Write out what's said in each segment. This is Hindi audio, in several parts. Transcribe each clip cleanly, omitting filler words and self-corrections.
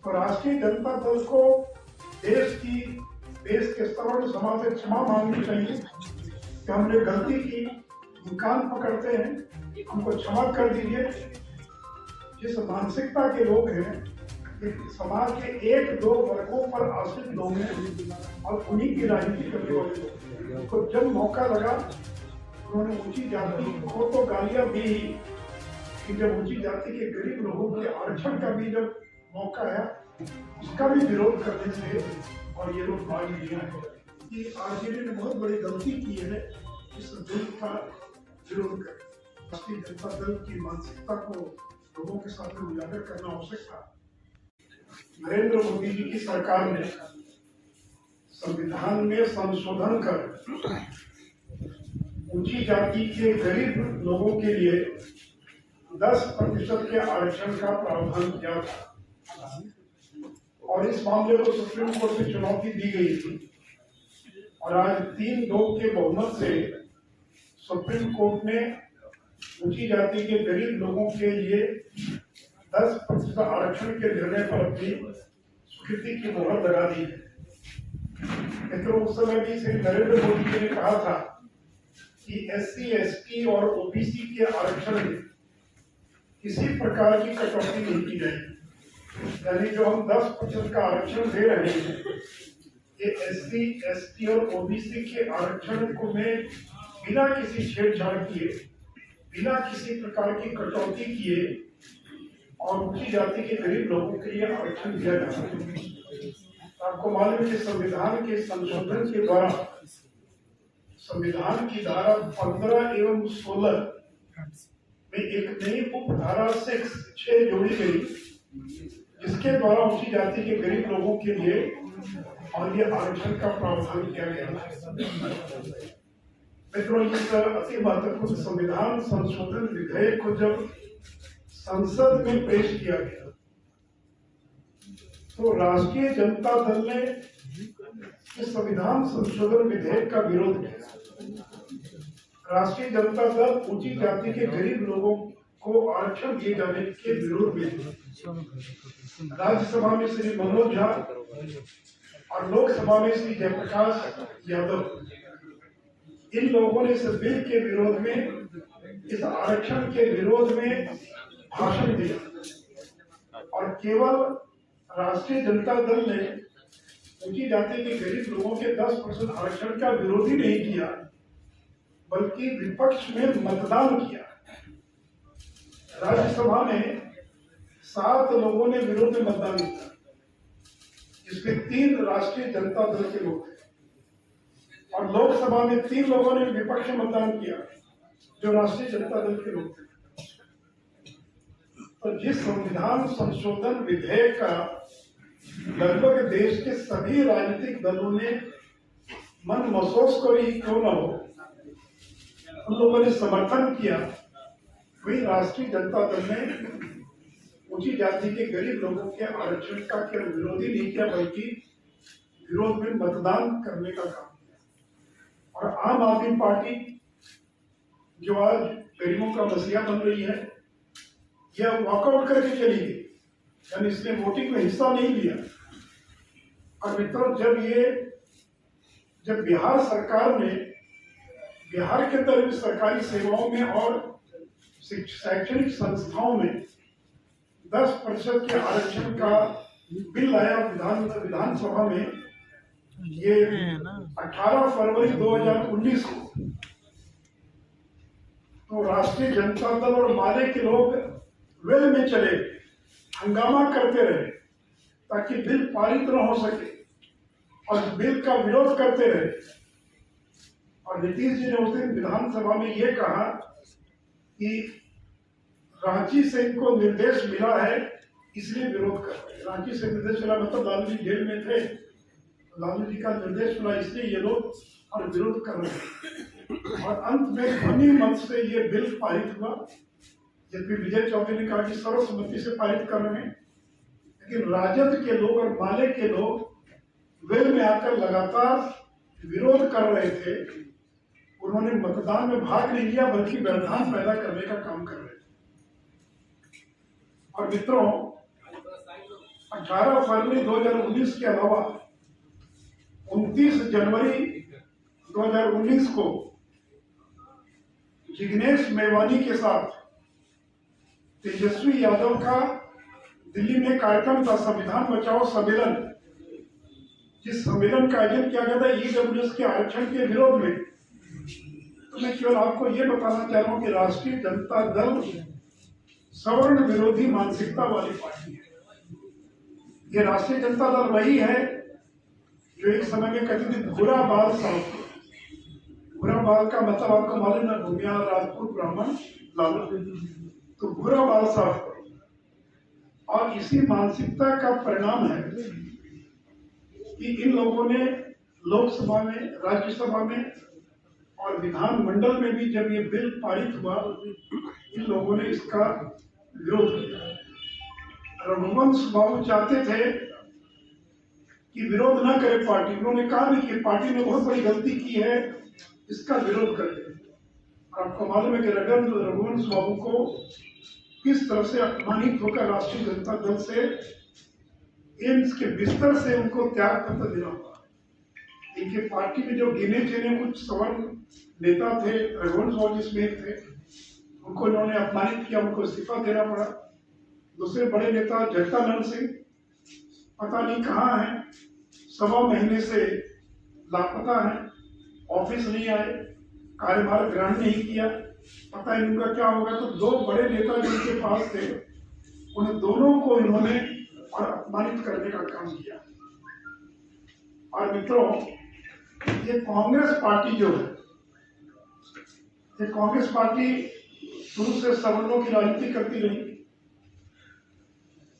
तो राष्ट्रीय जनता दल को देश के सर्व समाज से क्षमा मांगनी चाहिए कि हमने गलती की, कान पकड़ते हैं, हमको क्षमा कर दीजिए। जिस मानसिकता के लोग हैं कि समाज के एक दो वर्गों पर आश्रित लोग हैं और उन्हीं की राजनीति करने वाले लोग, तो जब मौका लगा उन्होंने ऊंची जाति को तो गालियां दी कि जब ऊंची जाति के गरीब लोगों के आरक्षण का भी जब मौका आया उसका भी विरोध करने से और ये लोग भाग लिया है कि आरजेडी ने बहुत बड़ी गलती की है इस बिल का विरोध कर। राष्ट्रीय जनता दल की मानसिकता को लोगों के सामने उजागर करना आवश्यक था। नरेंद्र मोदी जी की सरकार ने संविधान में संशोधन कर ऊंची जाति के गरीब लोगों के लिए 10% के आरक्षण का प्रावधान किया था और इस मामले को सुप्रीम कोर्ट में चुनौती दी गई थी और आज 3-2 के बहुमत से सुप्रीम कोर्ट ने ऊंची जाति के गरीब लोगों के लिए 10% आरक्षण के निर्णय पर अपनी स्वीकृति की मोहर लगा दी है। तो उस समय भी श्री नरेंद्र मोदी जी ने कहा था कि SC, ST और OBC के आरक्षण में किसी प्रकार की कटौती नहीं की जाएगी। यानी जो हम 10% का आरक्षण दे रहे हैं ये SC, ST और OBC के आरक्षण को में बिना किसी छेड़छाड़ किए, बिना किसी प्रकार की कटौती किए और ऊंची जाति के गरीब लोगों के लिए आरक्षण दिया जाता है। आपको मालूम है कि संविधान के संशोधन के द्वारा संविधान की धारा 15 एवं 16 में एक नई उपधारा 6 जोड़ी गई जिसके द्वारा ऊंची जाति के गरीब लोगों के लिए और ये आरक्षण का प्रावधान किया गया। मित्रों, इस अति महत्वपूर्ण संविधान संशोधन विधेयक को जब संसद में पेश किया गया तो राष्ट्रीय जनता दल ने इस संविधान संशोधन विधेयक का विरोध किया। राष्ट्रीय जनता दल ऊंची जाति के गरीब लोगों को आरक्षण दिए जाने के विरोध में राज्यसभा में श्री मनोज झा और लोकसभा में श्री जयप्रकाश यादव, इन लोगों ने इस बिल के विरोध में, इस आरक्षण के विरोध में भाषण दिया और केवल राष्ट्रीय जनता दल ने ऊंची जाति के गरीब लोगों के 10% आरक्षण का विरोध ही नहीं किया बल्कि विपक्ष में मतदान किया। राज्यसभा में 7 लोगों ने विरोध में मतदान किया जिसमें 3 राष्ट्रीय जनता दल के लोग थे और लोकसभा में 3 लोगों ने विपक्ष में मतदान किया जो राष्ट्रीय जनता दल के लोग थे। तो जिस संविधान संशोधन विधेयक का लगभग देश के सभी राजनीतिक दलों ने मन महसूस करी क्यों न हो उन लोगों ने समर्थन किया, वही राष्ट्रीय जनता दल ने ऊंची जाति के गरीब लोगों के आरक्षण का केवल विरोध ही नहीं किया बल्कि विरोध में मतदान करने का काम किया। और आम आदमी पार्टी जो आज गरीबों का मसीहा बन रही है यह वॉकआउट करके चली गई, यानी इसने वोटिंग में हिस्सा नहीं लिया। और मित्रों, जब बिहार सरकार ने बिहार के अंदर सरकारी सेवाओं में और शैक्षणिक संस्थाओं में 10% के आरक्षण का बिल लाया विधानसभा में, ये 18 फरवरी 2019 को, तो राष्ट्रीय जनता दल और माले के लोग वेल में चले, हंगामा करते रहे ताकि बिल पारित न हो सके और बिल का विरोध करते रहे। और नीतीश जी ने उस दिन विधानसभा में ये कहा कि रांची से इनको निर्देश मिला है इसलिए विरोध कर रहे हैं। रांची से निर्देश मिला मतलब लालू जी जेल में थे, लालू जी का निर्देश मिला इसलिए ये लोग और विरोध कर रहे हैं। और अंत में ध्वनि मत से ये बिल पारित हुआ, जबकि विजय चौधरी ने कहा कि सर्वसम्मति से पारित कर रहे हैं, लेकिन राजद के लोग और माले के लोग वेल में आकर लगातार विरोध कर रहे थे। उन्होंने मतदान में भाग नहीं लिया बल्कि व्यवधान पैदा करने का काम कर रहे थे। और मित्रों, 18 फरवरी 2019 के अलावा 29 जनवरी 2019 को जिग्नेश मेवानी के साथ तेजस्वी यादव का दिल्ली में कार्यक्रम था, संविधान बचाओ सम्मेलन। जिस सम्मेलन का आयोजन किया गया था ईडब्ल्यूएस के आरक्षण के विरोध में। तो मैं केवल आपको ये बताना चाह रहा हूँ कि राष्ट्रीय जनता दल सवर्ण विरोधी मानसिकता वाली पार्टी है। ये राष्ट्रीय जनता दल वही है जो एक समय में कहती थी भूरा बाल साफ। भूरा बाल का मतलब आपको मालूम है, भूमिया राजपूत ब्राह्मण लाल, तो भूरा बाल साफ करो। और इसी मानसिकता का परिणाम है कि इन लोगों ने लोकसभा में, राज्यसभा में और विधानमंडल में भी जब ये बिल पारित हुआ, इन लोगों ने इसका विरोध किया। रघुवंश बाबू चाहते थे कि विरोध न करे पार्टी। उन्होंने कहा भी कि पार्टी ने बहुत बड़ी गलती की है, इसका विरोध करें। आपको मालूम है कि रघुवंश बाबू को किस तरह से अपमानित होकर राष्ट्रीय जनता दल से एम्स के बिस्तर से उनको त्याग पत्र देना पड़ा। इनके पार्टी में जो गिने चुने कुछ सवर्ण नेता थे, रघुवंश बाबू जिसमें थे, उनको इन्होंने अपमानित किया, उनको इस्तीफा देना पड़ा। दूसरे बड़े नेता जगदानंद सिंह पता नहीं कहाँ हैं, 1.25 महीने से लापता हैं, ऑफिस नहीं आए, कार्यभार ग्रहण नहीं किया, पता नहीं उनका क्या होगा। तो 2 बड़े नेता जो उनके पास थे, उन दोनों को इन्होंने और अपमानित करने का काम किया। और मित्रों, ये कांग्रेस पार्टी जो है, ये कांग्रेस पार्टी शुरू से सवर्णों की राजनीति करती रही।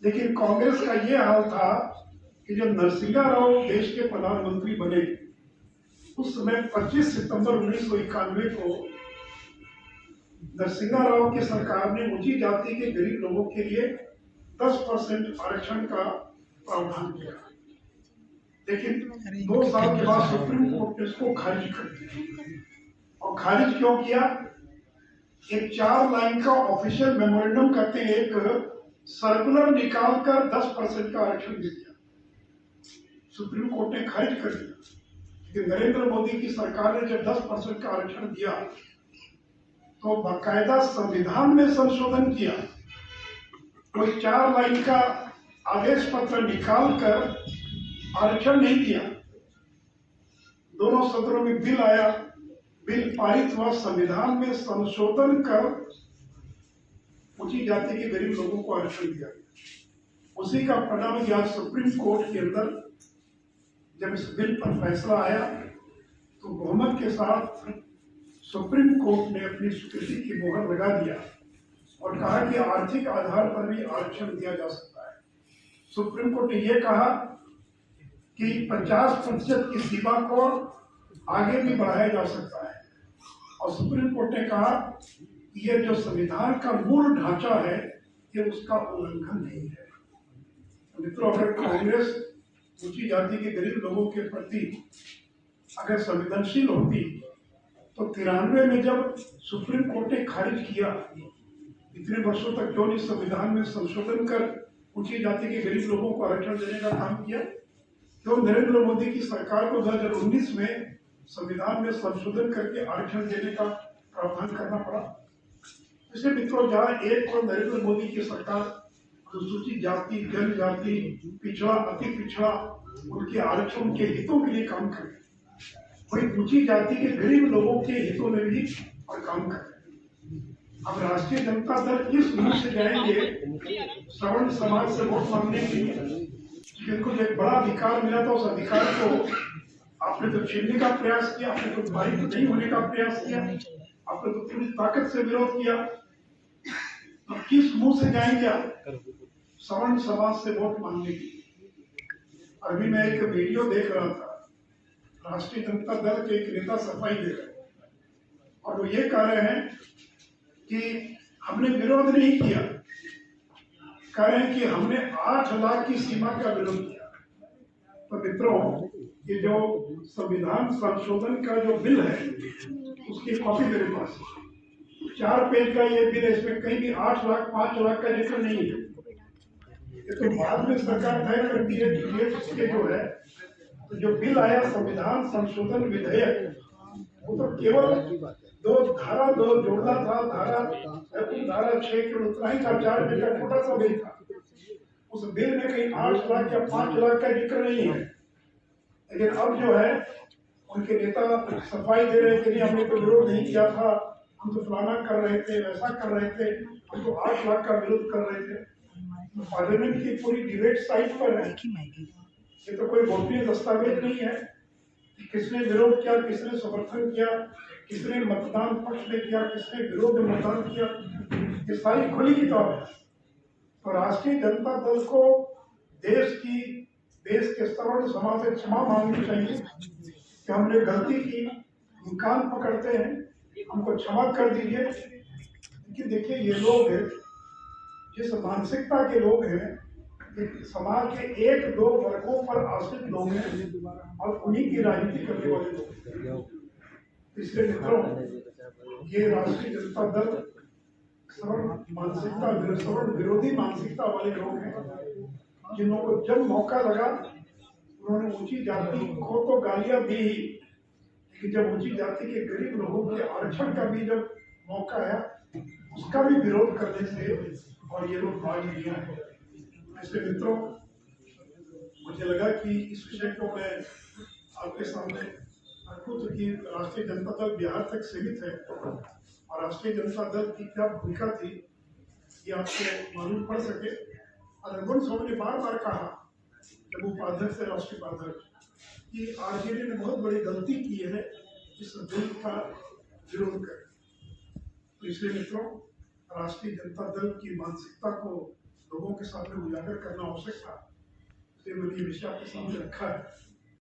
लेकिन कांग्रेस का ये हाल था कि जब नरसिंहा राव देश के प्रधानमंत्री बने, उस समय 25 सितंबर 1991 को नरसिंहा राव की सरकार ने ऊंची जाति के गरीब लोगों के लिए 10% आरक्षण का प्रावधान किया। लेकिन 2 साल के बाद सुप्रीम कोर्ट ने इसको खारिज कर दिया। और खारिज क्यों किया? एक 4 लाइन का ऑफिशियल मेमोरेंडम करते एक सर्कुलर निकालकर 10% का आरक्षण दे दिया। सुप्रीम कोर्ट ने खारिज कर दिया कि नरेंद्र मोदी की सरकार ने जब 10% का आरक्षण दिया तो बाकायदा संविधान में संशोधन किया। कोई 4 लाइन का आदेश पत्र निकाल कर आरक्षण नहीं दिया। दोनों सदनों में बिल आया, बिल पारित हुआ, संविधान में संशोधन कर ऊंची जाति के गरीब लोगों को आरक्षण दिया। उसी का परिणाम आज सुप्रीम कोर्ट के अंदर जब इस बिल पर फैसला आया तो बहुमत के साथ सुप्रीम कोर्ट ने अपनी स्वीकृति की मोहर लगा दिया और कहा कि आर्थिक आधार पर भी आरक्षण दिया जा सकता है। सुप्रीम कोर्ट ने यह कहा कि 50% की सीमा को आगे भी बढ़ाया जा सकता है। और सुप्रीम कोर्ट ने कहा कि यह जो संविधान का मूल ढांचा है, ये उसका उल्लंघन नहीं है। मित्रों, अगर कांग्रेस ऊंची जाति के गरीब लोगों के प्रति अगर संवेदनशील होती तो 93 में जब सुप्रीम कोर्ट ने खारिज किया, इतने वर्षों तक क्यों नहीं संविधान में संशोधन कर ऊंची जाति के गरीब लोगों को आरक्षण देने का काम किया? क्यों नरेंद्र मोदी की सरकार को 2019 में संविधान में संशोधन करके आरक्षण देने का प्रावधान करना पड़ा? इसलिए मित्रों, जहाँ एक और नरेंद्र मोदी की सरकार अनुसूचित जाति, जनजाति, पिछड़ा, अति पिछड़ा, उनके आरक्षण, उनके हितों के लिए काम करे, वही ऊंची जाति के गरीब लोगों के हितों में भी और काम करे। अब राष्ट्रीय जनता दल इस मुंह से जाएंगे सवर्ण समाज से वोट मांगने के लिए, जिनको जो एक बड़ा अधिकार मिला था, उस अधिकार को आपने तो छीनने का प्रयास किया, आपने तो पारित नहीं होने का प्रयास किया, आपने तो पूरी ताकत से विरोध किया। अब किस मुंह से जाएंगे आप सवर्ण समाज से वोट मांगने के लिए? अभी मैं एक वीडियो देख रहा था, राष्ट्रीय जनता दल के एक नेता सफाई दे रहे हैं और वो ये कह रहे हैं कि हमने विरोध नहीं किया, कह रहे हैं कि हमने 8 लाख की सीमा का विरोध किया। तो मित्रों, ये जो संविधान संशोधन का जो बिल है, उसकी कॉपी मेरे पास 4 पेज का ये बिल है। इसमें कहीं भी 8 लाख 5 लाख का जिक्र नहीं है। ये तो बाद में सरकार तय करती है डिटेल्स के जो है। तो जो बिल आया संविधान संशोधन विधेयक, वो तो केवल दो जोड़ना था, धारा 6 के उतना ही था, 4 पेज का छोटा सा बिल था। उस बिल में कहीं 8 लाख या 5 लाख का जिक्र नहीं है। लेकिन अब जो है उनके नेता सफाई दे रहे थे, नहीं हमने तो विरोध नहीं किया था, हम तो फलाना कर रहे थे, वैसा कर रहे थे, हम तो 8 लाख का विरोध कर रहे थे। पार्लियामेंट की पूरी डिबेट साइट पर है। ये तो कोई गोपनीय दस्तावेज नहीं है कि किसने विरोध किया, किसने समर्थन किया, किसने मतदान पक्ष में किया, किसने विरोध में मतदान किया। ये सारी खुली किताब है। तो राष्ट्रीय जनता दल को देश के सवर्ण समाज से क्षमा मांगनी चाहिए कि हमने गलती की, हम कान पकड़ते हैं, हमको क्षमा कर दीजिए। लेकिन देखिए ये लोग जिस मानसिकता के लोग हैं, समाज के 1-2 वर्गों पर आश्रित लोग हैं और उन्हीं की राजनीति करने वाले लोग। इसलिए मित्रों, ये राष्ट्रीय जनता दल सवर्ण विरोधी मानसिकता वाले लोग हैं, जिनको जब मौका लगा उन्होंने ऊंची जाति को तो गालियां दी ही, लेकिन जब ऊंची जाति के गरीब लोगों के आरक्षण का भी जब मौका आया, उसका भी विरोध करने से और ये लोग भाग लिया है। इसलिए मित्रों, मुझे लगा कि इस विषय को मैं आपके सामने रखूं, तो कि राष्ट्रीय जनता दल बिहार तक सीमित है और राष्ट्रीय जनता दल की क्या भूमिका थी ये आपको मालूम पड़ सके। और रघुवंश साहब ने बार बार कहा, जब उपाध्यक्ष है राष्ट्रीय उपाध्यक्ष, कि आरजेडी ने बहुत बड़ी गलती की है इस बिल का विरोध कर। तो इसलिए मित्रों, राष्ट्रीय जनता दल की मानसिकता को लोगों के सामने उजागर करना आवश्यक था, इसलिए मैंने ये विषय आपके सामने रखा है।